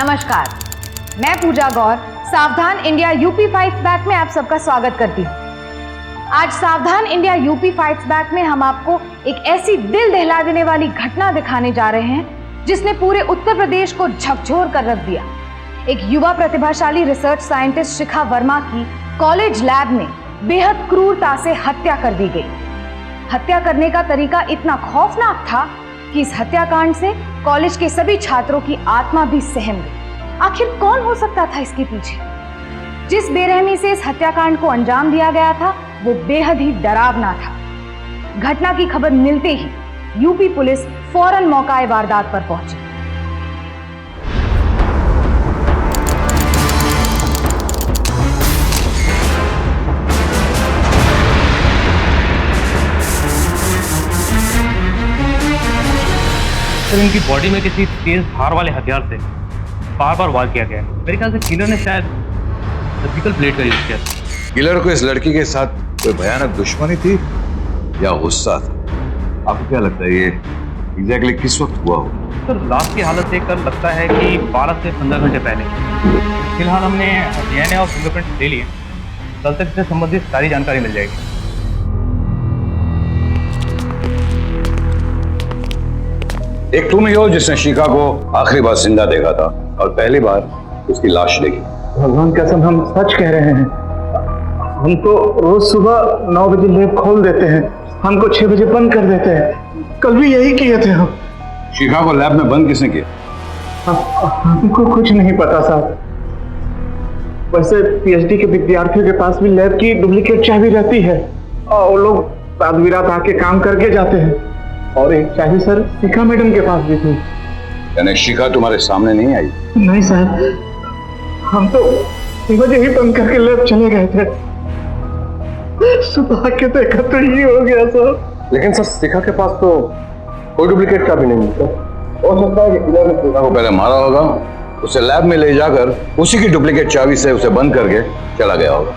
नमस्कार, मैं पूजा गौर सावधान इंडिया यूपी फाइट्स बैक में आप सबका स्वागत करती हूँ। आज सावधान इंडिया यूपी फाइट्स बैक में हम आपको एक ऐसी दिल दहला देने वाली घटना दिखाने जा रहे हैं जिसने पूरे उत्तर प्रदेश को झकझोर कर रख दिया। एक युवा प्रतिभाशाली रिसर्च साइंटिस्ट शिखा वर्मा की कॉलेज लैब में बेहद क्रूरता से हत्या कर दी गई। हत्या करने का तरीका इतना खौफनाक था कि इस हत्याकांड से कॉलेज के सभी छात्रों की आत्मा भी सहम गई। आखिर कौन हो सकता था इसके पीछे? जिस बेरहमी से इस हत्याकांड को अंजाम दिया गया था वो बेहद ही डरावना था। घटना की खबर मिलते ही यूपी पुलिस फौरन मौका वारदात पर पहुंची। सर, इनकी बॉडी में किसी तेज धार वाले हथियार से बार बार वार किया गया है। मेरे ख्याल से किलर ने शायद सर्जिकल ब्लेड का यूज किया। किलर को इस लड़की के साथ कोई भयानक दुश्मनी थी या गुस्सा था? आपको क्या लगता है ये एग्जैक्टली किस वक्त हुआ हो? सर, लाश की हालत देखकर लगता है कि 12 से 15 घंटे पहले। फिलहाल हमने डीएनए और फिंगरप्रिंट ले लिए। कल तक इससे संबंधित सारी जानकारी मिल जाएगी। एक तुम ही हो जिसने शिखा को आखिरी बार जिंदा देखा था और पहली बार उसकी लाश देखी। भगवान कसम, हम सच कह रहे हैं। हम तो रोज सुबह 9 बजे लैब खोल देते हैं, हमको 6 बजे बंद कर देते हैं। कल भी यही किए थे हम। शिखा को लैब में बंद किसने किया? हमको कुछ नहीं पता साहब। वैसे पीएचडी के विद्यार्थियों के पास भी लैब की डुप्लीकेट चाबी रहती है और वो लोग रात बिरात आके काम करके जाते हैं। और एक चाबी सर शिखा मैडम के पास भी थी। यानी शिखा तुम्हारे सामने नहीं आई? नहीं सर, हम तो बजे ही बंद करके लैब चले गए थे। सुबह के देखा तो ये हो गया सर। लेकिन सर शिखा के पास तो कोई डुप्लीकेट चाबी नहीं है। हो सकता है कि किलर ने शिखा को पहले मारा होगा, उसे लैब में ले जाकर उसी की डुप्लीकेट चाबी से उसे बंद करके चला गया होगा।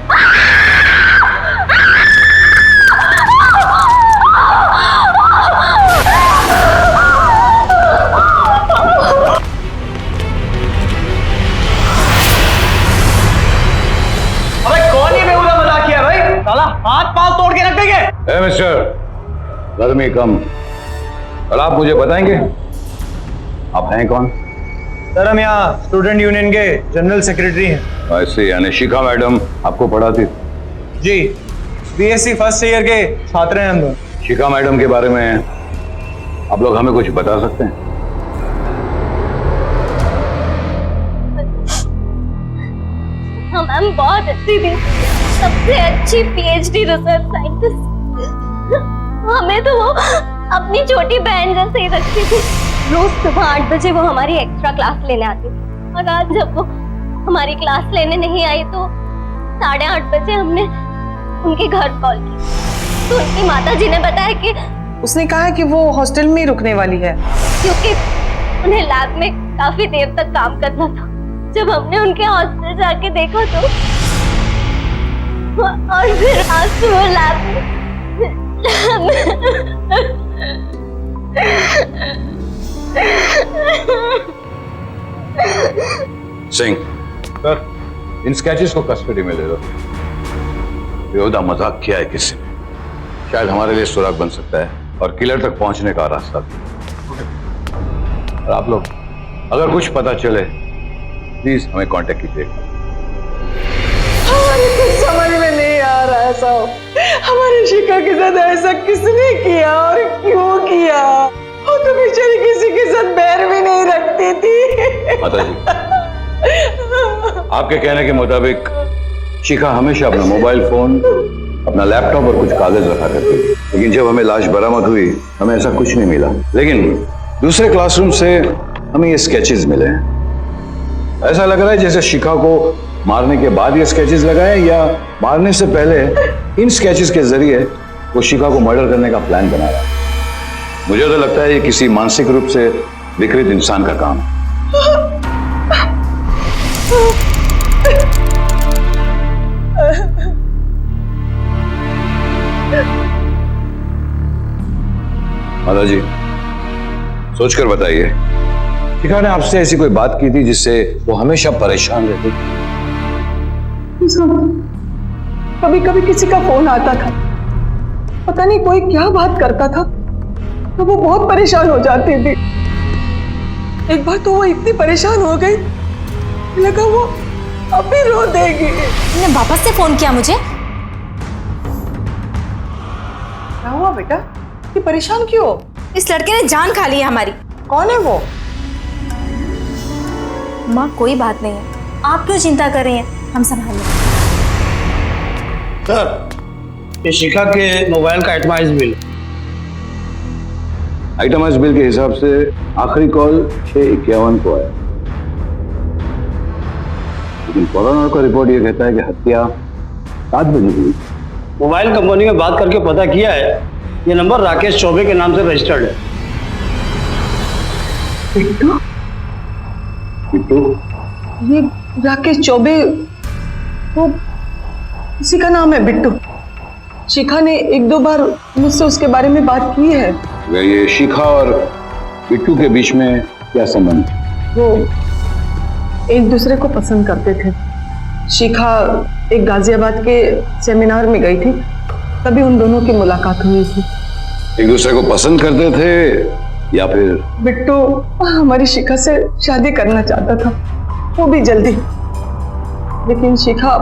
हाथ पांव तोड़ के रख देंगे। मिस्टर, गर्मी कम। और आप मुझे बताएंगे आप हैं कौन? सर, हम यहाँ स्टूडेंट यूनियन के जनरल सेक्रेटरी हैं। ऐसे यानी शिखा मैडम आपको पढ़ाती? जी, बीएससी फर्स्ट ईयर के छात्र हैं हम लोग। शिखा मैडम के बारे में आप लोग हमें कुछ बता सकते हैं? हाँ मैम, बहुत अच्छी थी, सबसे अच्छी पीएचडी रिसर्च साइंटिस्ट। हमें तो वो अपनी छोटी बहन जैसे ही रखती थी। रोज सुबह 8 बजे वो हमारी एक्स्ट्रा क्लास लेने आती थी और आज जब वो हमारी क्लास लेने नहीं आई तो 8:30 बजे हमने उनके घर कॉल की तो उनकी माता जी ने बताया कि उसने कहा कि वो हॉस्टल में ही रुकने वाली है क्योंकि उन्हें लैब में काफी देर तक काम करना था। जब हमने उनके हॉस्टल जाके देखा तो और फिर आज सुबह लैब सिंह सर, इन स्केचेस को कस्टडी में ले लो। बेहुदा मजाक किया है किसी ने, शायद हमारे लिए सुराग बन सकता है और किलर तक पहुंचने का रास्ता भी। और आप लोग अगर कुछ पता चले प्लीज हमें कांटेक्ट कीजिए। हमारे कुछ समझ में नहीं आ रहा है साहब, हमारी शिखा के साथ ऐसा किसने किया और क्यों किया? वो तो बेचारी किसी के साथ बैर भी नहीं रखती थी। माता जी, आपके कहने के मुताबिक शिखा हमेशा अपना मोबाइल फोन, अपना लैपटॉप और कुछ कागज रखा करती थी, लेकिन जब हमें लाश बरामद हुई हमें ऐसा कुछ नहीं मिला। लेकिन दूसरे क्लासरूम से हमें ये स्केचेस मिले हैं। ऐसा लग रहा है जैसे शिखा को मारने के बाद ये स्केचेस लगाए या मारने से पहले इन स्केचेस के जरिए वो शिखा को मर्डर करने का प्लान बना रहा है। मुझे तो लगता है ये किसी मानसिक रूप से विकृत इंसान का काम है। माता जी, सोचकर बताइए शिखा ने आपसे ऐसी कोई बात की थी जिससे वो हमेशा परेशान रहती? कभी कभी किसी का फोन आता था, पता नहीं कोई क्या बात करता था, तो वो बहुत परेशान हो जाती थी। एक बार तो वो इतनी परेशान हो गई, लगा वो अब भी रो देगी। तुमने वापस से फोन किया मुझे? क्या हुआ बेटा, ये परेशान क्यों हो? इस लड़के ने जान खा ली है हमारी। कौन है वो? माँ कोई बात नहीं है, आप क्यों चिंता कर रही हैं, हम संभाल लेंगे। सर, ये शिखा के मोबाइल का आइटमाइज बिल। आइटमाइज बिल के हिसाब से आखिरी कॉल 6:51 को आया, लेकिन कोरोना का रिपोर्ट ये कहता है कि हत्या 7 बजे हुई। मोबाइल कंपनी में बात करके पता किया है, ये नंबर राकेश चौबे के नाम से रजिस्टर्ड है। बिट्टू? बिट्टू? ये राकेश चौबे, वो किसी का नाम है बिट्टू। शिखा ने 1-2 बार मुझसे उसके बारे में बात की है। ये शिखा और बिट्टू के बीच में क्या संबंध? वो एक दूसरे को पसंद करते थे। शिखा एक गाजियाबाद के सेमिनार में गई थी, तभी उन दोनों की मुलाकात हुई थी। एक दूसरे को पसंद करते थे या फिर? बिट्टू हमारी शिखा से शादी करना चाहता था, वो भी जल्दी, लेकिन शिखा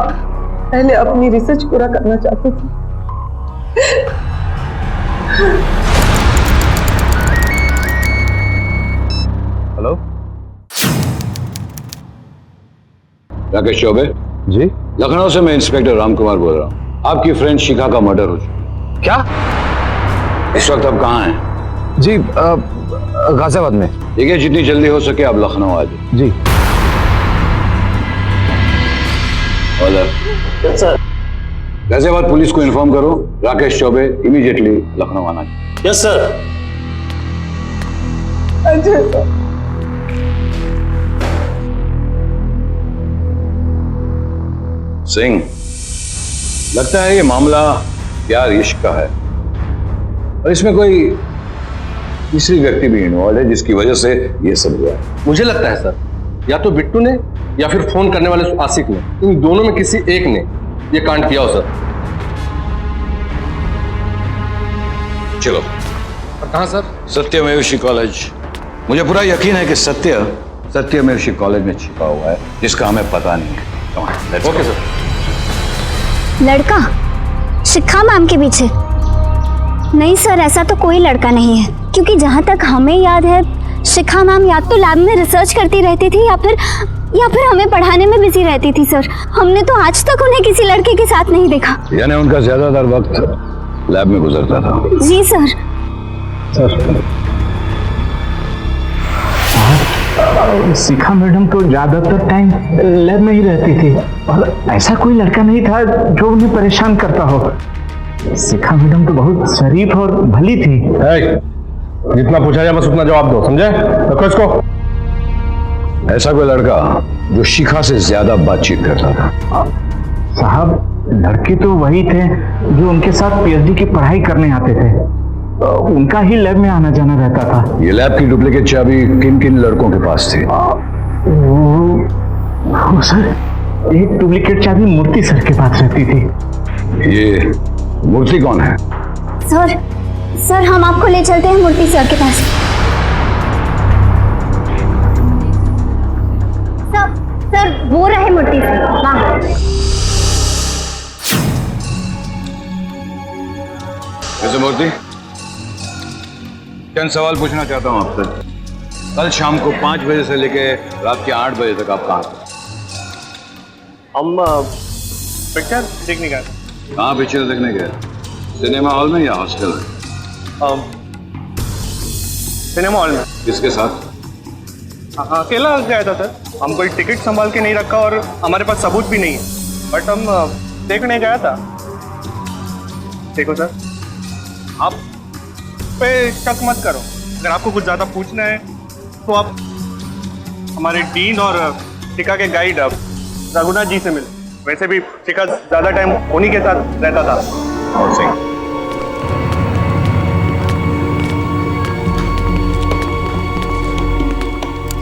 पहले अपनी रिसर्च पूरा करना चाहती थी। हेलो राकेश चौबे जी। लखनऊ से मैं इंस्पेक्टर राम कुमार बोल रहा हूँ। आपकी फ्रेंड शिखा का मर्डर हो चुका। क्या? इस वक्त आप कहाँ हैं? जी गाजियाबाद में। ठीक है, जितनी जल्दी हो सके आप लखनऊ आ जाइए। जी। सर। गाजियाबाद पुलिस को इन्फॉर्म करो, राकेश चौबे इमीडिएटली लखनऊ आना चाहिए। Yes sir. अच्छा सिंह, लगता है ये मामला प्यार इश्क का है और इसमें कोई तीसरी व्यक्ति भी इन्वॉल्व है जिसकी वजह से ये सब हुआ है। मुझे लगता है सर, या तो बिट्टू ने या फिर फोन करने वाले आसिक ने, इन दोनों में किसी एक ने ये कांड किया हो सर। चलो। और कहाँ सर? सत्यमेव कॉलेज। मुझे पूरा यकीन है कि सत्यमेव कॉलेज में छिपा हुआ है जिसका हमें पता नहीं है। Okay sir. लड़का शिखा मैम के पीछे? नहीं सर, ऐसा तो कोई लड़का नहीं है, क्योंकि जहाँ तक हमें याद है शिखा मैम या तो लैब में रिसर्च करती रहती थी या फिर हमें पढ़ाने में बिजी रहती थी सर। हमने तो आज तक उन्हें किसी लड़के के साथ नहीं देखा। यानी उनका ज्यादातर वक्त लैब में गुजरता था? जी सर। शिखा मैडम तो ज्यादातर टाइम लैब में ही रहती थी और ऐसा कोई लड़का नहीं था जो उन्हें परेशान करता हो। शिखा मैडम तो बहुत शरीफ और भली थी। जितना पूछा जाए बस उतना जवाब दो, समझे? रखो इसको। ऐसा कोई लड़का जो शिखा से ज्यादा बातचीत करता था? साहब, लड़के तो वही थे जो उनके साथ पीएचडी की पढ़ाई करने आते थे, उनका ही लैब में आना जाना रहता था। ये लैब की डुप्लीकेट चाबी किन किन लड़कों के पास थी? वो सर, एक डुप्लीकेट चाबी मूर्ति सर के पास रहती थी। ये मूर्ति कौन है? सर हम आपको ले चलते हैं मूर्ति सर के पास। सर वो रहे मूर्ति सर, वहाँ। वैसे मूर्ति, चंद सवाल पूछना चाहता हूँ आपसे। कल शाम को 5 बजे से लेकर रात के 8 बजे तक आप कहाँ थे? हम पिक्चर देखने गए। कहाँ पिक्चर देखने गए? सिनेमा हॉल में या हॉस्टल में? सिनेमा हॉल में। किसके साथ? अकेला गया था सर। हम कोई टिकट संभाल के नहीं रखा और हमारे पास सबूत भी नहीं है, बट हम देखने गया था। देखो सर, आप पे शक मत करो। अगर आपको कुछ ज्यादा पूछना है तो आप हमारे डीन और शिखा के गाइड रघुनाथ जी से मिले। वैसे भी शिखा ज्यादा टाइम उन्हीं के साथ रहता था। और सिंह,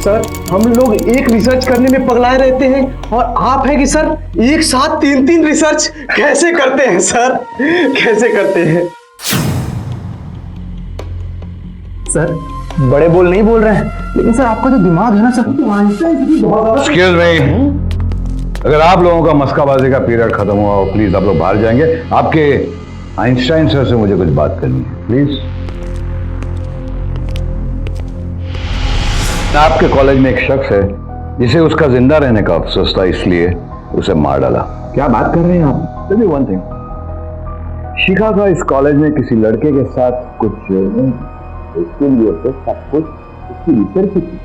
सर हम लोग एक रिसर्च करने में पगलाए रहते हैं और आप है कि सर एक साथ 3-3 रिसर्च कैसे करते हैं सर, कैसे करते हैं? सर बड़े बोल नहीं बोल रहे हैं, लेकिन सर आपका जो दिमाग है ना सर, एक्सक्यूज मी, अगर आप लोगों का मस्काबाजी का पीरियड खत्म हुआ प्लीज आप लोग बाहर जाएंगे। आपके आइंस्टाइन सर से मुझे कुछ बात करनी है, प्लीज। आपके कॉलेज में एक शख्स है जिसे उसका जिंदा रहने का अफसोस था, इसलिए उसे मार डाला। क्या बात कर रहे हैं आप? टेल मी वन थिंग, शिखा का इस कॉलेज में किसी लड़के के साथ कुछ, इसके लिए तो सब कुछ उसकी रिसर्च थी।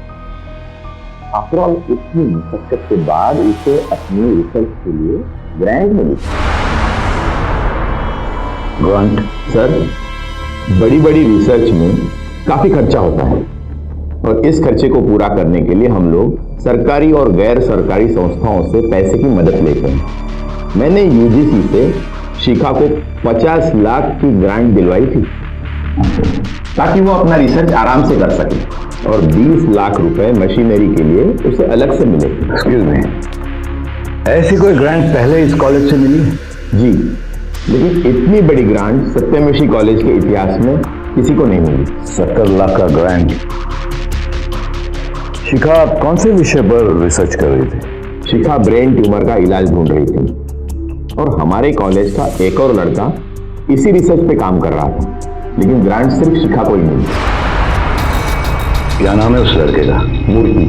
आफ्टर ऑल इतनी मशक्कत के बाद उसे अपनी रिसर्च के लिए ग्रांट मिली। ग्रांट? सर बड़ी बड़ी रिसर्च में काफी खर्चा होता है और इस खर्चे को पूरा करने के लिए हम लोग सरकारी और गैर सरकारी संस्थाओं से पैसे की मदद लेते हैं। मैंने यूजीसी से शिखा को 50 लाख की ग्रांट दिलवाई थी ताकि वो अपना रिसर्च आराम से कर सके, और 20 लाख रुपए मशीनरी के लिए उसे अलग से मिले। एक्सक्यूज मी, ऐसी कोई ग्रांट पहले इस कॉलेज से मिली? जी, लेकिन इतनी बड़ी ग्रांट सत्यमेशी कॉलेज के इतिहास में किसी को नहीं मिली। 70 लाख का ग्रांट। शिखा आप कौन से विषय पर रिसर्च कर रही थी? शिखा ब्रेन ट्यूमर का इलाज ढूंढ रही थी और हमारे कॉलेज का एक और लड़का इसी रिसर्च पे काम कर रहा था, लेकिन ग्रांट सिर्फ शिखा को ही मिली। क्या नाम है उस लड़के का? मूर्ति।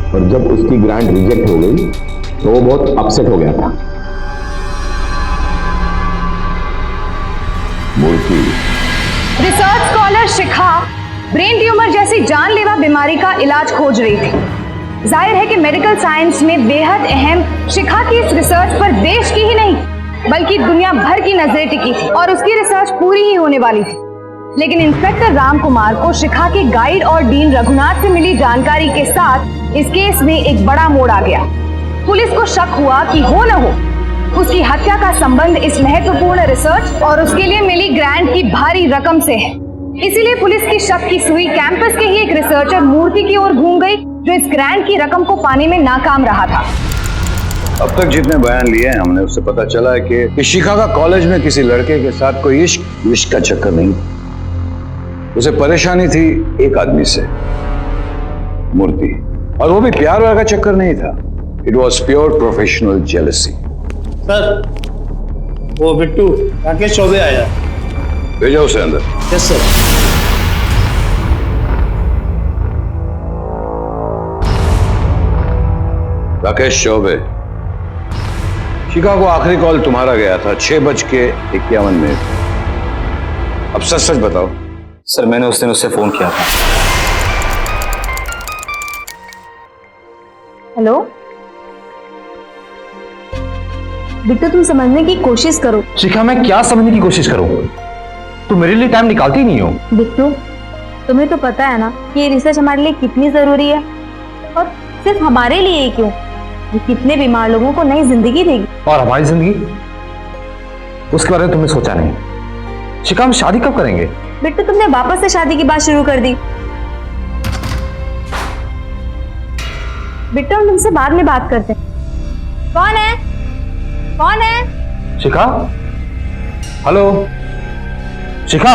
और जब उसकी ग्रांट रिजेक्ट हो गई तो वो बहुत अपसेट हो गया था। मूर्ति। रिसर्च स्कॉलर शिखा ब्रेन ट्यूमर जैसी जानलेवा बीमारी का इलाज खोज रही थी। जाहिर है कि मेडिकल साइंस में बेहद अहम शिखा की इस रिसर्च पर देश की ही नहीं बल्कि दुनिया भर की नजरें टिकी थी और उसकी रिसर्च पूरी ही होने वाली थी। लेकिन इंस्पेक्टर राम कुमार को शिखा के गाइड और डीन रघुनाथ से मिली जानकारी के साथ इस केस में एक बड़ा मोड़ आ गया। पुलिस को शक हुआ कि हो न हो उसकी हत्या का संबंध इस महत्वपूर्ण रिसर्च और उसके लिए मिली ग्रांट की भारी रकम से है। इसीलिए पुलिस की शक की सुई कैंपस के ही एक रिसर्चर मूर्ति की ओर घूम गई, जो इस ग्रांट की रकम को पाने में नाकाम रहा था। अब तक जितने बयान लिए हैं हमने, उससे पता चला है कि शिखा का कॉलेज में किसी लड़के के साथ कोई इश्क का चक्कर नहीं। उसे परेशानी थी एक आदमी से, मूर्ति, और वो भी प्यार वाला चक्कर नहीं था। It was pure professional jealousy. Sir वो बिट्टू राकेश चौबे आया। भेजा उसे अंदर। Yes sir. राकेश चौबे, शिखा को आखिरी कॉल तुम्हारा गया था 6:51। अब सच सच बताओ। सर मैंने उस दिन उससे फोन किया था। हेलो बिट्टू, तुम समझने की कोशिश करो। शिखा मैं क्या समझने की कोशिश करूं? तुम मेरे लिए टाइम निकालती नहीं हो। बिट्टू, तुम्हें तो पता है ना कि ये रिसर्च हमारे लिए कितनी जरूरी है, और सिर्फ हमारे लिए ही क्यों, ये कितने बीमार लोगों को नई जिंदगी देगी। और हमारी जिंदगी, उसके बारे में तुमने सोचा नहीं। शिखा हम शादी कब करेंगे? बिट्टू, तुमने वापस से शादी की बात शुरू कर दी। बिट्टू, हम तुमसे बाद में बात करते हैं। कौन है? कौन है? शिखा? हेलो शिखा?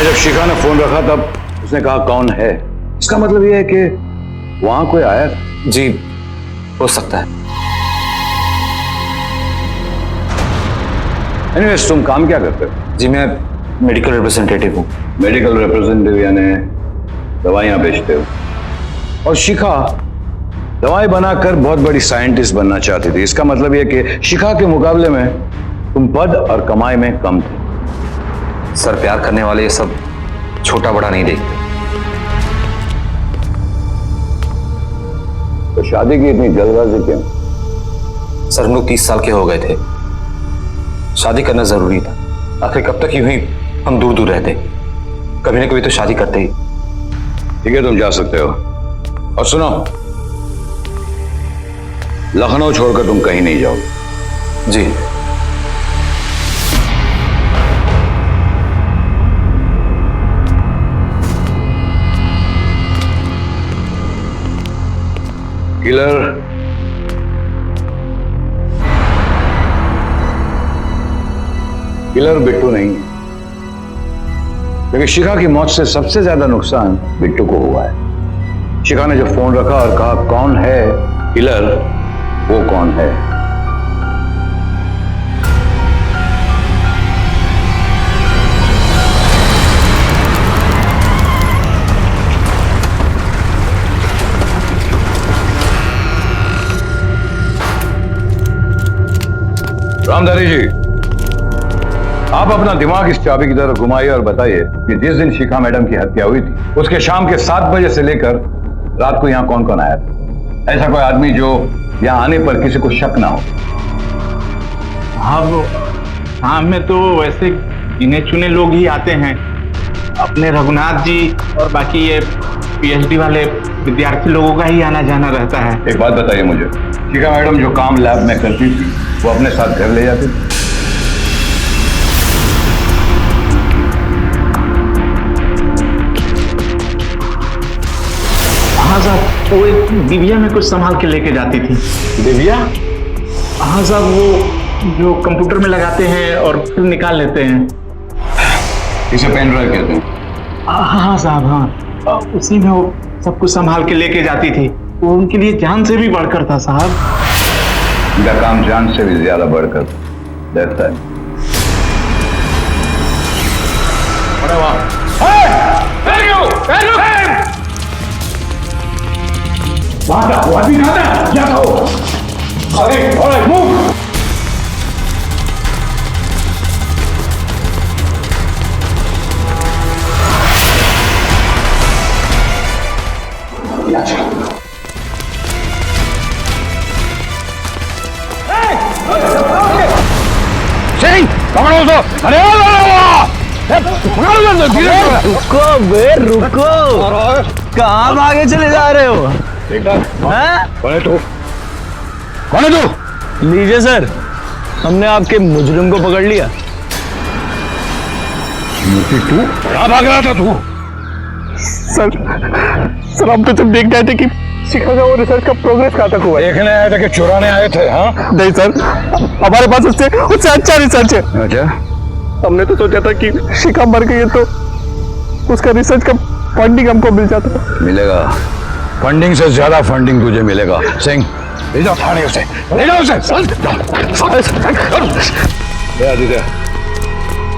जब शिखा ने फोन रखा तब उसने कहा कौन है। इसका मतलब यह है कि वहां कोई आया था। जी हो सकता है। एनीवेज, तुम काम क्या करते हो? जी मैं मेडिकल रिप्रेजेंटेटिव हूँ। मेडिकल रिप्रेजेंटेटिव यानी दवाइयां बेचते हो। और शिखा दवाई बनाकर बहुत बड़ी साइंटिस्ट बनना चाहती थी। इसका मतलब यह कि शिखा के मुकाबले में तुम पद और कमाई में कम थे। सर प्यार करने वाले ये सब छोटा बड़ा नहीं देखते। तो शादी की इतनी जल्दबाजी क्यों? सर हम लोग 30 साल के हो गए थे, शादी करना जरूरी था। आखिर कब तक यूं ही हम दूर दूर रहते? कभी ना कभी तो शादी करते ही। ठीक है, तुम जा सकते हो। और सुनो, लखनऊ छोड़कर तुम कहीं नहीं जाओगे। जी। किलर बिट्टू नहीं है, लेकिन शिखा की मौत से सबसे ज्यादा नुकसान बिट्टू को हुआ है। शिखा ने जो फोन रखा और कहा कौन है किलर, वो कौन है? रामधारी जी, आप अपना दिमाग इस चाबी की तरफ घुमाइए और बताइए कि जिस दिन शिखा मैडम की हत्या हुई थी उसके शाम के 7 बजे से लेकर रात को यहाँ कौन कौन आया था? ऐसा कोई आदमी जो यहाँ आने पर किसी को शक ना हो। हाँ में तो वैसे गिने चुने लोग ही आते हैं, अपने रघुनाथ जी और बाकी ये पीएचडी वाले विद्यार्थी लोगों का ही आना जाना रहता है। एक बात बताइए मुझे, शिखा मैडम जो काम लैब में करती थी वो अपने साथ घर ले जाती थी? हाँ साहब, वो एक दिव्या में कुछ संभाल के लेके जाती थी। दिव्या? हाँ साहब, वो जो कंप्यूटर में लगाते हैं और फिर निकाल लेते हैं। इसे पेन ड्राइव कहते हैं। हाँ साहब, हाँ, उसी में वो सब कुछ संभाल के लेके जाती थी। वो उनके लिए जान से भी बढ़कर था साहब। इनका काम जान से भी ज्यादा बढ़कर रहता है। रुको बे रुको, कहाँ भागे चले जा रहे हो? कौन है तू? लीजिए सर, हमने आपके मुजरिम को पकड़ लिया। तू कहाँ भाग रहा था तू? सर हम तो जब देख गए थे कि शिखा का वो रिसर्च का प्रोग्रेस कहाँ तक हुआ है। देखने आए थे कि चुराने आए थे? हाँ नहीं सर, हमारे पास उससे अच्छा रिसर्च है। अच्छा, हमने तो सोचा था कि शिखा मर गई है तो उसका रिसर्च का फंडिंग हमको मिल जाता। मिलेगा, फंडिंग से ज्यादा फंडिंग तुझे मिलेगा। सिंह, ले जाओ थाने उसे, ले जाओ उसे।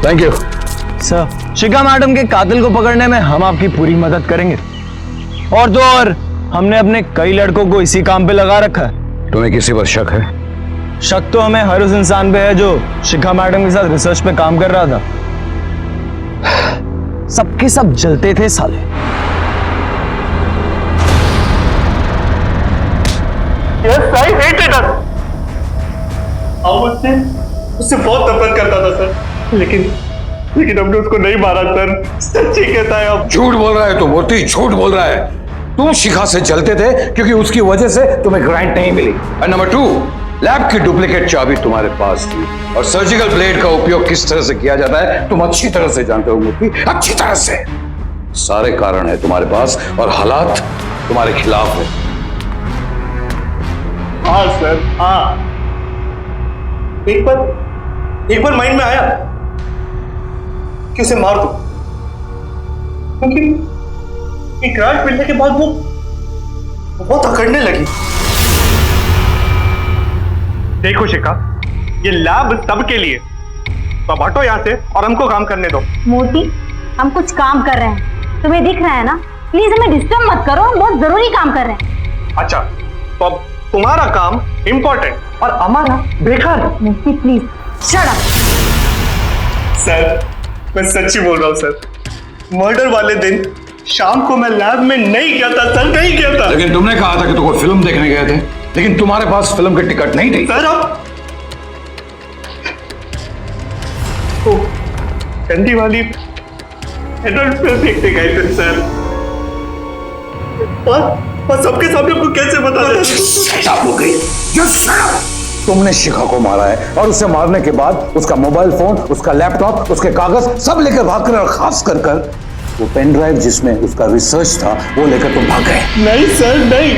Thank you sir. Shikha madam के कातिल को पकड़ने में हम आपकी पूरी मदद करेंगे। और तो और, हमने अपने कई लड़कों को इसी काम पे लगा रखा है। तुम्हें किसी पर शक है? शक तो हमें हर उस इंसान पे है जो शिखा मैडम के साथ रिसर्च पे काम कर रहा था। सबके सब जलते थे साले। उससे बहुत नफरत करता था सर, लेकिन हमने उसको नहीं मारा सर। सच्ची कहता है। अब झूठ बोल रहा है तू मूर्ति, झूठ बोल रहा है। तुम शिखा से जलते थे क्योंकि उसकी वजह से तुम्हें ग्रांट नहीं मिली। और नंबर 2, लैब की डुप्लीकेट चाबी तुम्हारे पास थी और सर्जिकल ब्लेड का उपयोग किस तरह से किया जाता है तुम अच्छी तरह से जानते हो मूर्ति, अच्छी तरह से। सारे कारण है तुम्हारे पास और हालात तुम्हारे खिलाफ है। हाँ सर, हाँ। एक बार माइंड में आया कि उसे मार दो, क्योंकि ग्रांट मिलने के बाद वो बहुत अकड़ने लगी। देखो शिखा, ये लैब सबके लिए, तो अब हटो यहाँ से और हमको काम करने दो। मोती, हम कुछ काम कर रहे हैं, तुम्हें दिख रहा है ना? प्लीज हमें डिस्टर्ब मत करो, हम बहुत जरूरी काम कर रहे हैं। अच्छा, तो अब तुम्हारा काम इम्पोर्टेंट और हमारा बेकार। मोती प्लीज शट अप। सर, मैं सच्ची बोल रहा हूँ सर। मर्डर वाले दिन शाम को मैं लैब में नहीं गया था सर, नहीं गया था। लेकिन तुमने कहा था कि तुम कोई फिल्म देखने गए थे, लेकिन तुम्हारे पास फिल्म की टिकट नहीं थी। सर अब गंदी वाली एडल्ट फिल्म देखने गए थे सर, और सबके सामने आपको कैसे बता दें? तुमने शिखा को मारा है और उसे मारने के बाद उसका मोबाइल फोन, उसका लैपटॉप, उसके कागज सब लेकर भाग कर, और खास कर वो पेन ड्राइव जिसमें उसका रिसर्च था वो लेकर तुम भाग गए। नहीं सर, नहीं।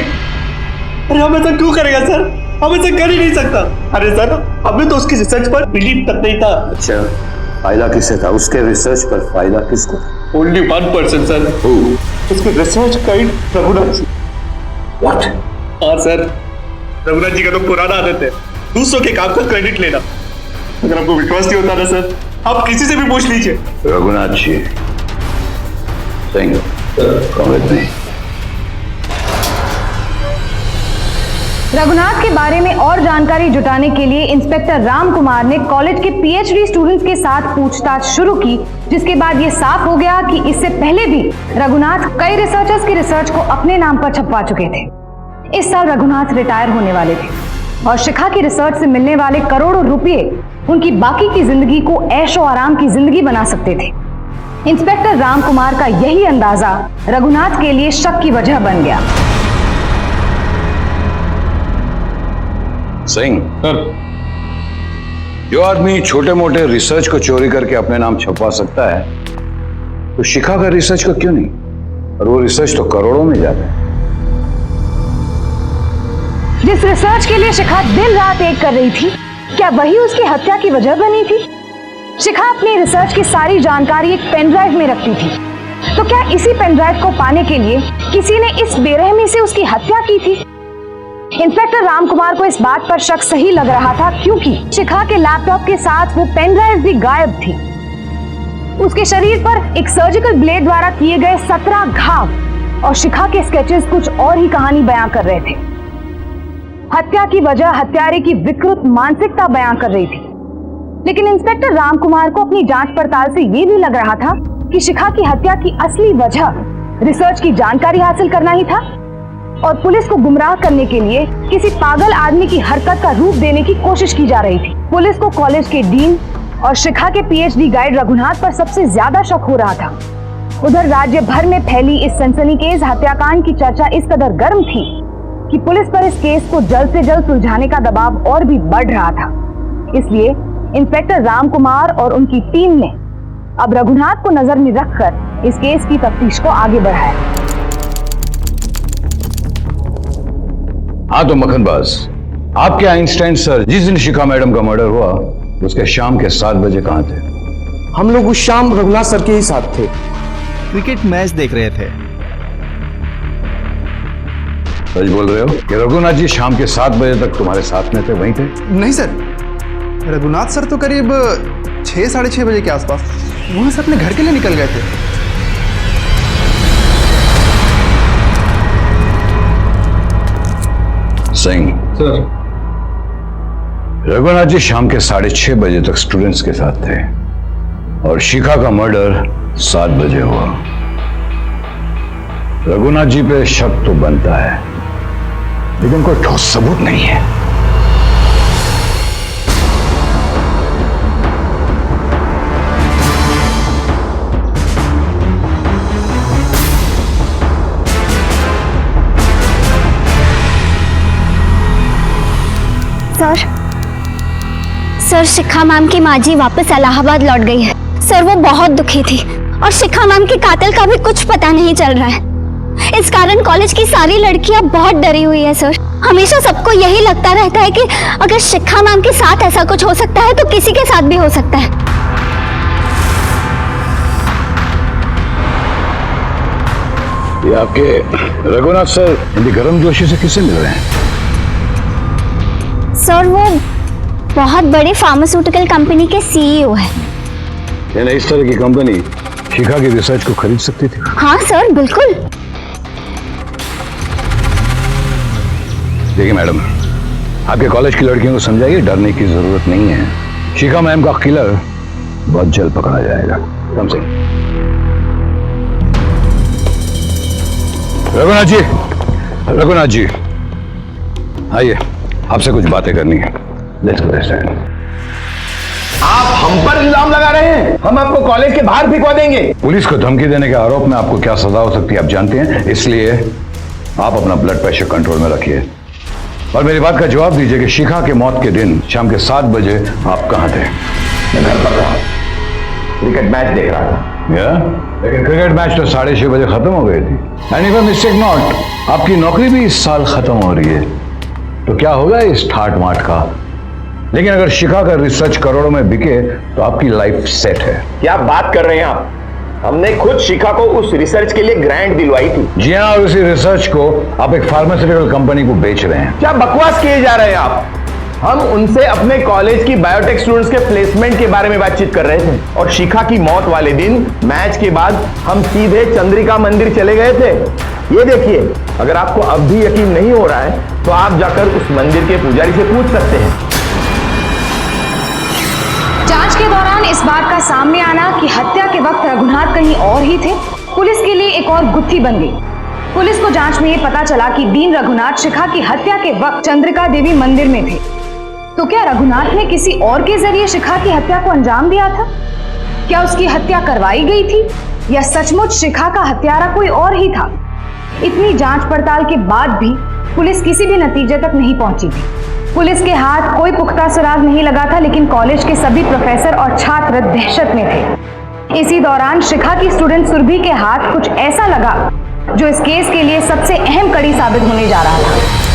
अरे हम ऐसा क्यों करेगा सर? हम ऐसा कर ही नहीं सकता। अरे सर, हमें तो उसकी रिसर्च पर बिलीव तक नहीं था। अच्छा, फायदा किसे था? उसके रिसर्च पर फायदा किसको था? Only 1% sir. उसके research guide Raghunath ji. What? हाँ सर, रघुनाथ जी का तो पुराना आदत है दूसरों के काम का क्रेडिट लेना। अगर आपको विश्वास नहीं होता ना सर, आप किसी से भी पूछ लीजिए। Raghunath ji, Singh, come with me. Raghunath के बारे में और जानकारी जुटाने के लिए इंस्पेक्टर राम कुमार ने कॉलेज के पीएचडी स्टूडेंट्स के साथ पूछताछ शुरू की, जिसके बाद यह साफ हो गया कि इससे पहले भी रघुनाथ कई रिसर्चर्स की रिसर्च को अपने नाम पर छपवा चुके थे। इस साल रघुनाथ रिटायर होने वाले थे और शिखा की रिसर्च से मिलने वाले करोड़ों रुपए उनकी बाकी की जिंदगी को ऐशो आराम की जिंदगी बना सकते थे। इंस्पेक्टर राम कुमार का यही अंदाजा रघुनाथ के लिए शक की वजह बन गया। सिंह, जो आदमी छोटे मोटे रिसर्च को चोरी करके अपने नाम छपवा सकता है, तो शिखा का रिसर्च को क्यों नहीं? और वो रिसर्च तो करोड़ों में जाता है। जिस रिसर्च के लिए शिखा दिन रात एक कर रही थी, क्या वही उसकी हत्या की वजह बनी थी? शिखा अपनी रिसर्च की सारी जानकारी एक पेन ड्राइव में रखती थी, तो क्या इसी पेन ड्राइव को पाने के लिए किसी ने इस बेरहमी से उसकी हत्या की थी? इंस्पेक्टर राम कुमार को इस बात पर शक सही लग रहा था, क्योंकि शिखा के लैपटॉप के साथ वो पेन ड्राइव भी गायब थी। उसके शरीर पर एक सर्जिकल ब्लेड द्वारा किए गए 17 घाव और शिखा के स्केचेस कुछ और ही कहानी बयां कर रहे थे। हत्या की वजह हत्यारे की विकृत मानसिकता बयां कर रही थी। लेकिन इंस्पेक्टर राम कुमार को अपनी जांच पड़ताल से यह भी लग रहा था कि शिखा की हत्या की असली वजह रिसर्च की जानकारी हासिल करना ही था और पुलिस को गुमराह करने के लिए किसी पागल आदमी की हरकत का रूप देने की कोशिश की जा रही थी। पुलिस को कॉलेज के डीन और शिखा के पीएचडी गाइड रघुनाथ पर सबसे ज्यादा शक हो रहा था। उधर राज्य भर में फैली इस सनसनीखेज हत्याकांड की चर्चा इस कदर गर्म थी कि पुलिस पर इस केस को जल्द से जल्द सुलझाने का दबाव और भी बढ़ रहा था। इसलिए इंस्पेक्टर राम कुमार और उनकी टीम ने अब रघुनाथ को नजर में रखकर इस केस की तफ्तीश को आगे बढ़ाया। हाँ तो मक्खनबाज, आपके आइंस्टाइन सर जिस दिन शिखा मैडम का मर्डर हुआ उसके शाम के 7 बजे कहां थे? हम लोग उस शाम रघुनाथ सर के ही साथ थे। क्रिकेट मैच देख रहे थे। सच बोल रहे हो कि रघुनाथ जी शाम के 7 बजे तक तुम्हारे साथ में थे, वहीं थे? नहीं सर, रघुनाथ सर तो करीब 6 साढ़े 6 बजे के आसपास वहां से अपने घर के लिए निकल गए थे। सिंह सर, रघुनाथ जी शाम के 6:30 बजे तक स्टूडेंट्स के साथ थे और शिखा का मर्डर 7 बजे हुआ। रघुनाथ जी पे शक तो बनता है, लेकिन कोई ठोस सबूत नहीं है। सर, शिखा मैम की माँ जी वापस इलाहाबाद लौट गई है। सर, वो बहुत दुखी थी और शिखा मैम के कातिल का भी कुछ पता नहीं चल रहा है। इस कारण कॉलेज की सारी लड़कियां बहुत डरी हुई है सर। हमेशा सबको यही लगता रहता है कि अगर शिखा मैम के साथ ऐसा कुछ हो सकता है तो किसी के साथ भी हो सकता है। ये आपके रघुनाथ सर हिंदी गर्मजोशी से किससे मिल रहे हैं? सर, वो बहुत बड़ी फार्मास्यूटिकल कंपनी के सीईओ है। यानी इस तरह की कंपनी शिखा की रिसर्च को खरीद सकती थी? हाँ सर, बिल्कुल। देखिए मैडम, आपके कॉलेज की लड़कियों को समझाइए डरने की जरूरत नहीं है। शिखा मैम का किलर बहुत जल्द पकड़ा जाएगा। कम से रघुनाथ जी आइए, आपसे कुछ बातें करनी है। Let's go this side. आप हम पर इल्जाम लगा रहे हैं? हम आपको कॉलेज के बाहर भिजवा देंगे। पुलिस को धमकी देने के आरोप में आपको क्या सजा हो सकती है आप जानते हैं, इसलिए आप अपना ब्लड प्रेशर कंट्रोल में रखिए और मेरी बात का जवाब दीजिए कि शिखा के मौत के दिन शाम के 7 बजे आप कहां थे? मैं घर पर रहा, क्रिकेट मैच देख रहा था। लेकिन क्रिकेट मैच तो 6:30 बजे खत्म हो गई थी। And if I mistake not, आपकी नौकरी भी इस साल खत्म हो रही है, तो क्या होगा इस ठाट माट का? लेकिन अगर शिखा का रिसर्च करोड़ों में बिके तो आपकी लाइफ सेट है। क्या बात कर रहे हैं आप? हमने खुद शिखा को उस रिसर्च के लिए ग्रांट दिलवाई थी। जी हाँ, और उसी रिसर्च को आप एक फार्मास्यूटिकल कंपनी को बेच रहे हैं। क्या बकवास किए जा रहे हैं आप? हम उनसे अपने कॉलेज की बायोटेक स्टूडेंट्स के प्लेसमेंट के बारे में बातचीत कर रहे थे, और शिखा की मौत वाले दिन मैच के बाद हम सीधे चंद्रिका मंदिर चले गए थे। ये देखिए, अगर आपको अब भी यकीन नहीं हो रहा है तो आप जाकर उस मंदिर के पुजारी से पूछ सकते हैं। जांच के दौरान इस बात का सामने आना कि हत्या के वक्त रघुनाथ कहीं और ही थे, पुलिस के लिए एक और गुत्थी बन गई। पुलिस को जांच में ये पता चला कि डीन रघुनाथ शिखा की हत्या के वक्त चंद्रिका देवी मंदिर में थे। तो क्या रघुनाथ ने किसी और के जरिए शिखा की हत्या को अंजाम दिया था? क्या उसकी हत्या करवाई गई थी, या सचमुच शिखा का हत्यारा कोई और ही था? इतनी जांच पड़ताल के बाद भी पुलिस किसी भी नतीजे तक नहीं पहुंची थी। पुलिस के हाथ कोई पुख्ता सुराग नहीं लगा था, लेकिन कॉलेज के सभी प्रोफेसर और छात्र दहशत में थे। इसी दौरान शिखा की स्टूडेंट सुरभि के हाथ कुछ ऐसा लगा जो इस केस के लिए सबसे अहम कड़ी साबित होने जा रहा था।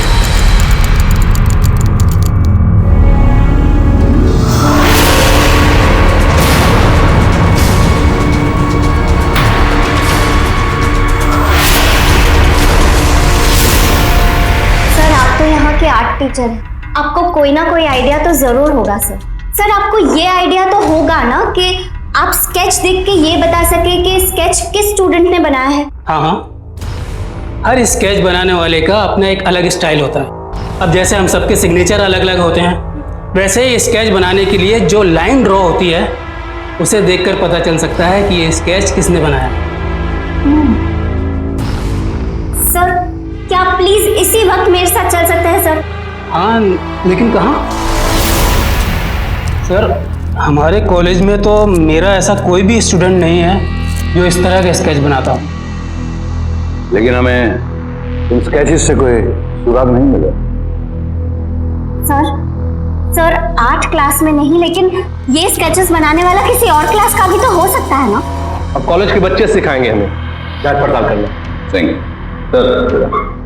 आर्ट टीचर है, आपको कोई ना कोई आइडिया तो जरूर होगा सर। सर, आपको ये आइडिया तो होगा ना कि आप स्केच देख के ये बता सके कि स्केच किस स्टूडेंट ने बनाया है? हाँ, हर स्केच बनाने वाले का अपना एक अलग स्टाइल होता है। अब जैसे हम सबके सिग्नेचर अलग अलग होते हैं, वैसे ही स्केच बनाने के लिए जो लाइन ड्रॉ होती है उसे देखकर पता चल सकता है कि ये स्केच किसने बनाया। सर, क्या आप प्लीज इसी वक्त मेरे साथ चल सकते हैं सर? हाँ, लेकिन कहाँ? सर, हमारे कॉलेज में तो मेरा ऐसा कोई भी स्टूडेंट नहीं है जो इस तरह का स्केच बनाता हो। लेकिन हमें उन स्केचेस से कोई सुराग नहीं मिला। सर आर्ट क्लास में नहीं, लेकिन ये स्केचेस बनाने वाला किसी और क्लास का भी तो हो सकता है ना? अब कॉलेज के बच्चे सिखाएंगे हमें जांच पड़ताल करना। Thank you sir.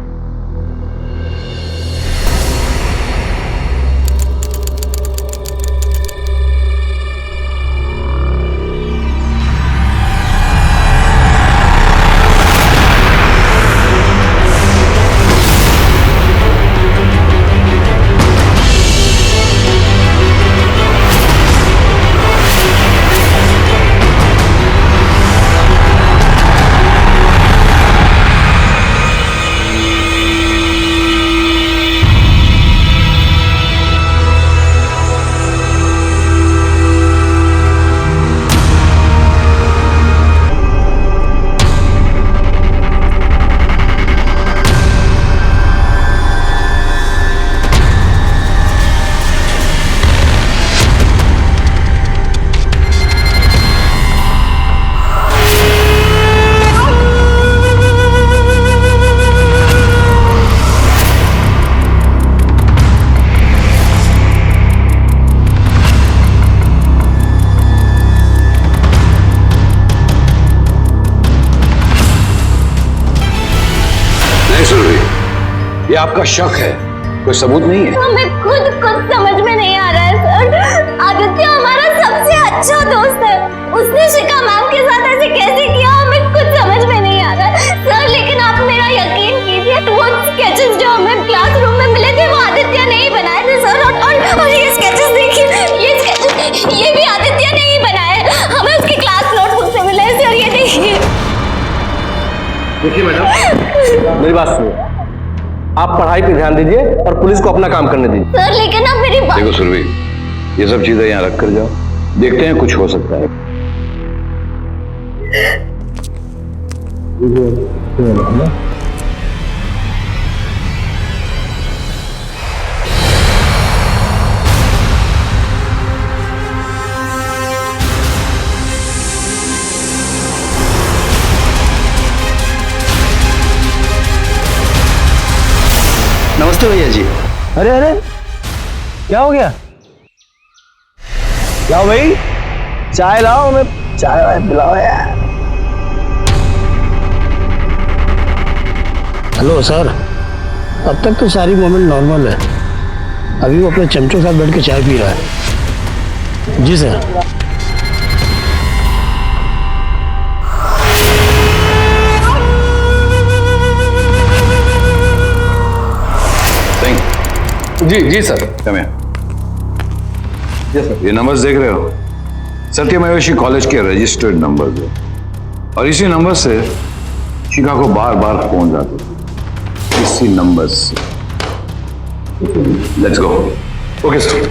ये आपका शक है, कोई सबूत नहीं है। हमें खुद समझ में नहीं आ रहा है सर। आदित्य हमारा सबसे अच्छा दोस्त है, उसने शिखा मैम के साथ ऐसे कैसे किया हमें खुद समझ में नहीं आ रहा सर। लेकिन आप मेरा यकीन कीजिए, वो स्केचेस जो हमें क्लासरूम में मिले थे वो आदित्य ने ही बनाए थे सर। और ये स्केचेस देखिए, ये स्केचेस ये भी आदित्य ने ही बनाए, हमें उसकी क्लास नोटबुक से मिले सर। ये देखिए मैडम, मेरी बात सुनिए, आप पढ़ाई पे ध्यान दीजिए और पुलिस को अपना काम करने दीजिए। सर लेकिन आप मेरी बात देखो सुरभि, ये सब चीजें यहाँ रख कर जाओ, देखते हैं कुछ हो सकता है। नमस्ते भैया जी। अरे अरे, क्या हो गया? क्या भाई, चाय लाओ, हमें चाय पिलाओ यार। हेलो सर, अब तक तो सारी मोमेंट नॉर्मल है। अभी वो अपने चमचों के साथ बैठ के चाय पी रहा है। जी सर। जी सर। ये नंबर्स देख रहे हो? सत्यमेवशी कॉलेज के रजिस्टर्ड नंबर्स है और इसी नंबर से शिखा को बार बार फोन जाते थे, इसी नंबर से। Let's go. Okay sir.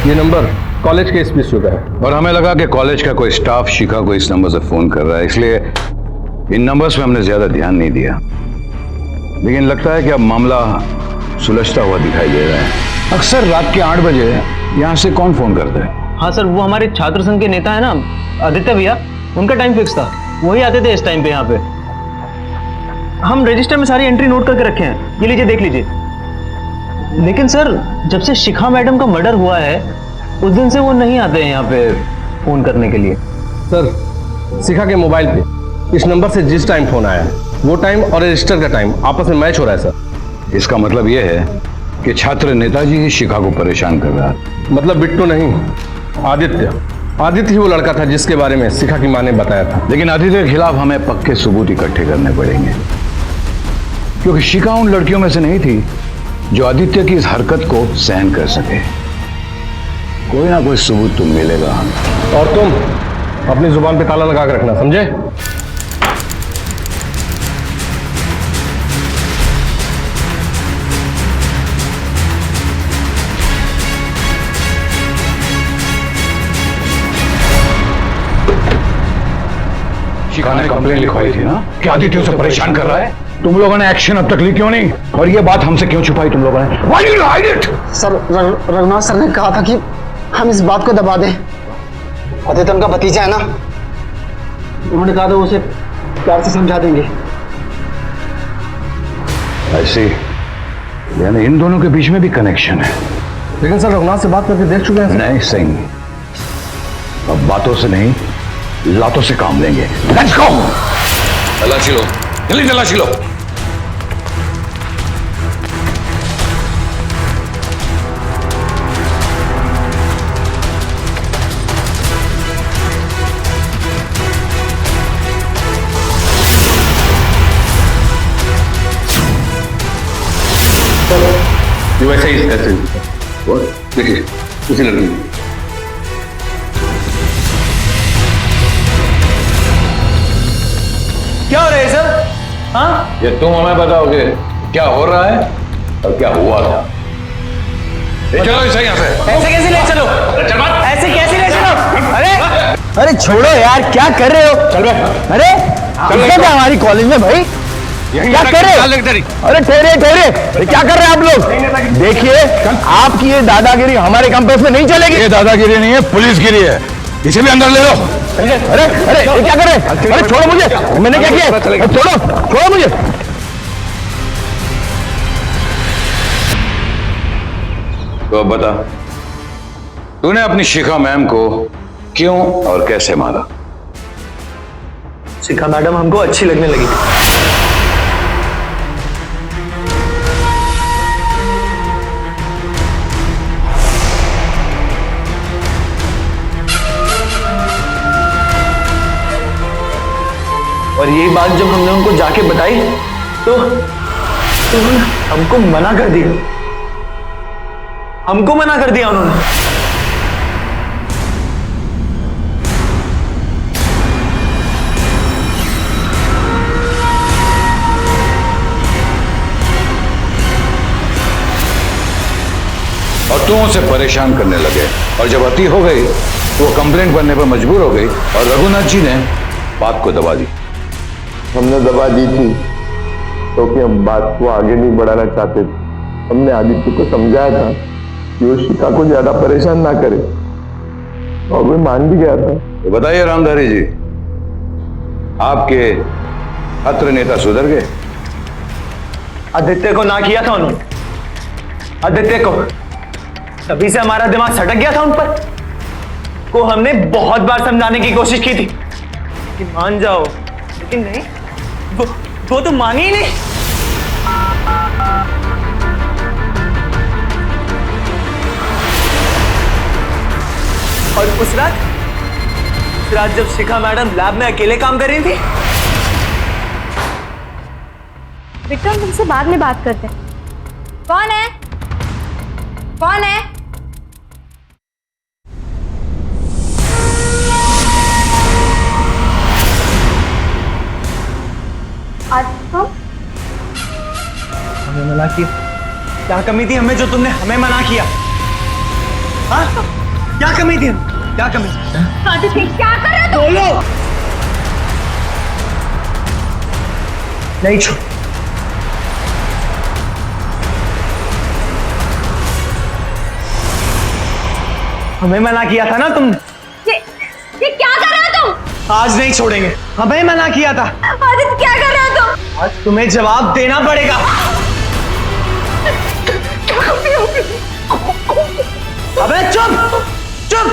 ये नंबर कॉलेज के स्पीच चुका है और हमें लगा कि कॉलेज का कोई स्टाफ शिखा को इस नंबर से फोन कर रहा है, इसलिए इन नंबर्स पे हमने ज्यादा ध्यान नहीं दिया। लेकिन लगता है कि अब मामला सुलझता हुआ दिखाई दे रहा है। अक्सर रात के 8 बजे यहाँ से कौन फोन करता है? हाँ सर, वो हमारे छात्र संघ के नेता है ना, आदित्य भैया, उनका टाइम फिक्स था, वही आते थे इस टाइम पे यहाँ पे। हम रजिस्टर में सारी एंट्री नोट करके रखे हैं, ये लीजिए देख लीजिए। लेकिन सर, जब से शिखा मैडम का मर्डर हुआ है उस दिन से वो नहीं आते हैं यहाँ पे फोन करने के लिए। सर, शिखा के मोबाइल पे इस नंबर से जिस टाइम फोन आया वो टाइम और रजिस्टर का टाइम आपस में मैच हो रहा है सर। इसका मतलब यह है कि छात्र नेताजी ही शिखा को परेशान कर रहा है। मतलब बिट्टू नहीं, आदित्य ही वो लड़का था जिसके बारे में शिखा की मां ने बताया था। लेकिन आदित्य के खिलाफ हमें पक्के सबूत इकट्ठे करने पड़ेंगे, क्योंकि शिखा उन लड़कियों में से नहीं थी जो आदित्य की इस हरकत को सहन कर सके। कोई ना कोई सबूत तो मिलेगा हमें। और तुम अपनी जुबान पे ताला लगा कर रखना, समझे? शिखा ने कंप्लेन लिखवाई थी ना कि आदित्य उसे परेशान कर रहा है। तुम लोगों ने एक्शन अब तक ली क्यों नहीं? और ये बात हमसे क्यों छुपाई तुम लोगों ने? Why did you hide it? Sir, Raghunath sir ने कहा था कि हम इस बात को दबा दें। आदित्य उनका भतीजा है ना, उन्होंने कहा था उसे प्यार से समझा देंगे। ऐसे यानी इन दोनों के बीच में भी कनेक्शन है। लेकिन सर, रघुनाथ से बात करके देख चुके हैं। नहीं सिंह, अब बातों से नहीं लातों से काम लेंगे। Let's go. तलाशी लो, जल्दी तलाशी लो। ये वैसे ही ऐसे देखिए उसी लड़की। क्या हो रहा है सर? हाँ, ये तुम हमें बताओगे क्या हो रहा है और क्या हुआ था? चलो इसे यहाँ से। ऐसे कैसे ले चलो? ऐसे कैसे ले चलो? अरे छोड़ो यार, क्या कर रहे हो? चल बे। अरे क्या हमारी कॉलेज में भाई, क्या कर रहे हो? अरे ठहरे, क्या कर रहे हैं आप लोग? देखिए, आपकी ये दादागिरी हमारे कैंपस में नहीं चलेगी। ये दादागिरी नहीं है, पुलिसगिरी है। इसे भी अंदर ले लो। अरे ये क्या कर रहे हैं? अरे छोड़ो मुझे, मैंने क्या किया? छोड़ो मुझे। तो अब बता, तूने अपनी शिखा मैम को क्यों और कैसे मारा? शिखा मैडम हमको अच्छी लगने लगी थी। और यही बात जब हमने उनको जाके बताई तो उन्होंने हमको मना कर दिया। हमको मना कर दिया उन्होंने। और तुम उसे परेशान करने लगे और जब अति हो गई तो वो कंप्लेंट करने पर मजबूर हो गई और रघुनाथ जी ने बात को दबा दी। हमने दबा दी थी क्योंकि हम बात को आगे नहीं बढ़ाना चाहते थे। हमने आदित्य को समझाया था कि वो शिखा को ज्यादा परेशान ना करे और वो मान भी गया था। तो बताइए रामधारी जी, आपके छात्र नेता सुधर गए? आदित्य को ना किया था उन्होंने, आदित्य को, तभी से हमारा दिमाग सटक गया था उन पर। को हमने बहुत बार समझाने की कोशिश की थी कि मान जाओ, नहीं, वो तो मांगे ही नहीं। और उस रात जब शिखा मैडम लैब में अकेले काम कर रही थी। विक्रम, तुमसे बाद में बात करते हैं। कौन है? कौन है? हमें मना किया? क्या कमी थी हमें जो तुमने हमें मना किया? हाँ? क्या कमी थी? क्या कमी? क्या कर रहे हो? बोलो। नहीं छोड़। हमें मना किया था ना तुमने। ये क्या कर रहे हो तुम? आज नहीं छोड़ेंगे, हमें मना किया था। आदित्य क्या कर रहे हो तुम? आज तुम्हें जवाब देना पड़ेगा। अबे चुप चुप।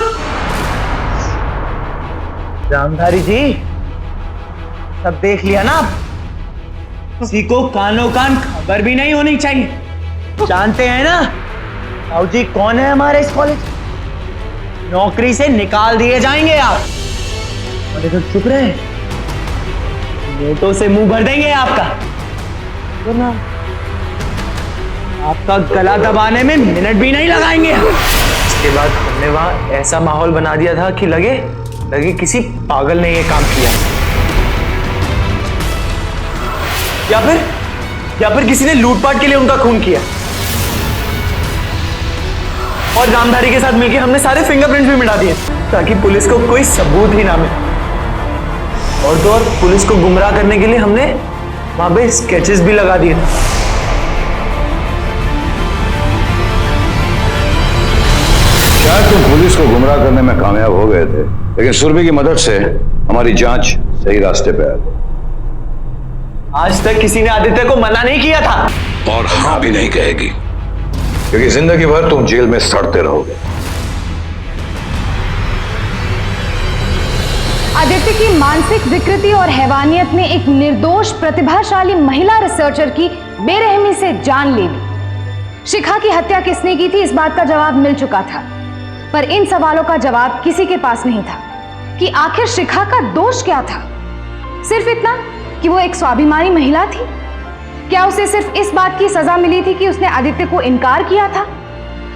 रामधारी जी, सब देख लिया ना? किसी को कानों कान खबर भी नहीं होनी चाहिए। जानते हैं ना साहू जी कौन है हमारे इस कॉलेज? नौकरी से निकाल दिए जाएंगे आप। और इधर चुप रहे, नोटों से मुंह भर देंगे आपका। तो ना आपका गला दबाने में मिनट भी नहीं लगाएंगे। इसके बाद हमने वहां ऐसा माहौल बना दिया था कि लगे किसी पागल ने ये काम किया, या फिर किसी ने लूटपाट के लिए उनका खून किया। और रामधारी के साथ मिलकर हमने सारे फिंगरप्रिंट्स भी मिटा दिए ताकि पुलिस को कोई सबूत ही ना मिले। और तो और पुलिस को गुमराह करने के लिए हमने वहां पे स्केचेस भी लगा दिए थे। शायद तुम पुलिस को गुमराह करने में कामयाब हो गए थे, लेकिन सुरभि की मदद से हमारी जांच सही रास्ते पे आ गई। आज तक किसी ने आदित्य को मना नहीं किया था, और हाँ भी नहीं कहेगी, क्योंकि जिंदगी भर तुम जेल में सड़ते रहोगे। आदित्य की मानसिक विकृति और हैवानियत ने एक निर्दोष प्रतिभाशाली महिला रिसर्चर की बेरहमी से जान ले ली। शिखा की हत्या किसने की थी, इस बात का जवाब मिल चुका था, पर इन सवालों का जवाब किसी के पास नहीं था कि आखिर शिखा का दोष क्या था। सिर्फ इतना कि वो एक स्वाभिमानी महिला थी। क्या उसे सिर्फ इस बात की सजा मिली थी कि उसने आदित्य को इनकार किया था,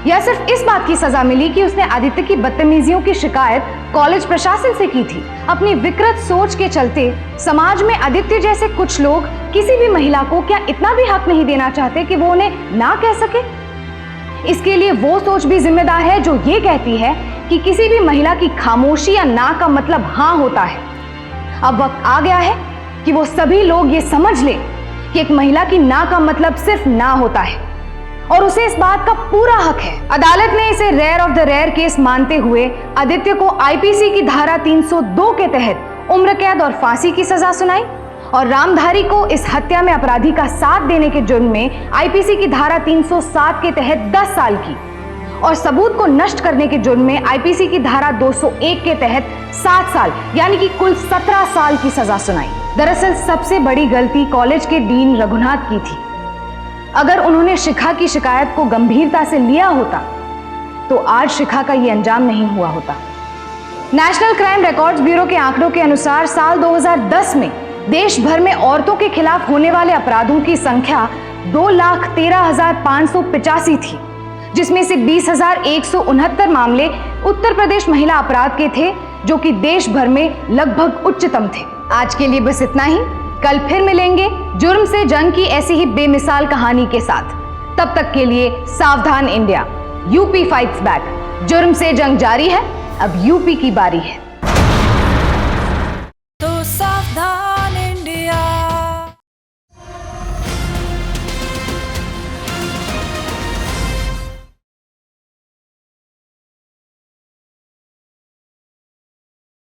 या सिर्फ इस बात की सजा मिली कि उसने आदित्य की बदतमीजियों की शिकायत कॉलेज प्रशासन से की थी। अपनी विकृत सोच के चलते समाज में आदित्य जैसे कुछ लोग किसी भी महिला को क्या इतना भी हक नहीं देना चाहते कि वो उन्हें ना कह सके। इसके लिए वो सोच भी जिम्मेदार है जो ये कहती है कि किसी भी महिला की खामोशी या ना का मतलब हाँ होता है। अब वक्त आ गया है कि वो सभी लोग ये समझ लें कि एक महिला की ना का मतलब सिर्फ ना होता है और उसे इस बात का पूरा हक है। अदालत ने इसे rare of the rare case मानते हुए आदित्य को आईपीसी की धारा 302 के तहत उम्र कैद और फांसी की सजा सुनाई और रामधारी को इस हत्या में अपराधी का साथ देने के जुर्म में आईपीसी की धारा 307 के तहत 10 साल की और सबूत को नष्ट करने के जुर्म में आईपीसी की धारा 201 के तहत 7 साल यानी कि कुल 17 साल की सजा सुनाई। दरअसल सबसे बड़ी गलती कॉलेज के डीन रघुनाथ की थी। अगर उन्होंने शिखा की शिकायत को गंभीरता से लिया होता तो आज शिखा का ये अंजाम नहीं हुआ होता। नेशनल क्राइम रिकॉर्ड्स ब्यूरो के आंकड़ों के अनुसार साल 2010 में देश भर में औरतों के खिलाफ होने वाले अपराधों की संख्या 2,13,585 थी, जिसमें से 20,169 मामले उत्तर प्रदेश महिला अपराध के थे, जो कि देश भर में लगभग उच्चतम थे। आज के लिए बस इतना ही। कल फिर मिलेंगे जुर्म से जंग की ऐसी ही बेमिसाल कहानी के साथ। तब तक के लिए सावधान इंडिया, यूपी फाइट्स बैक। जुर्म से जंग जारी है, अब यूपी की बारी है।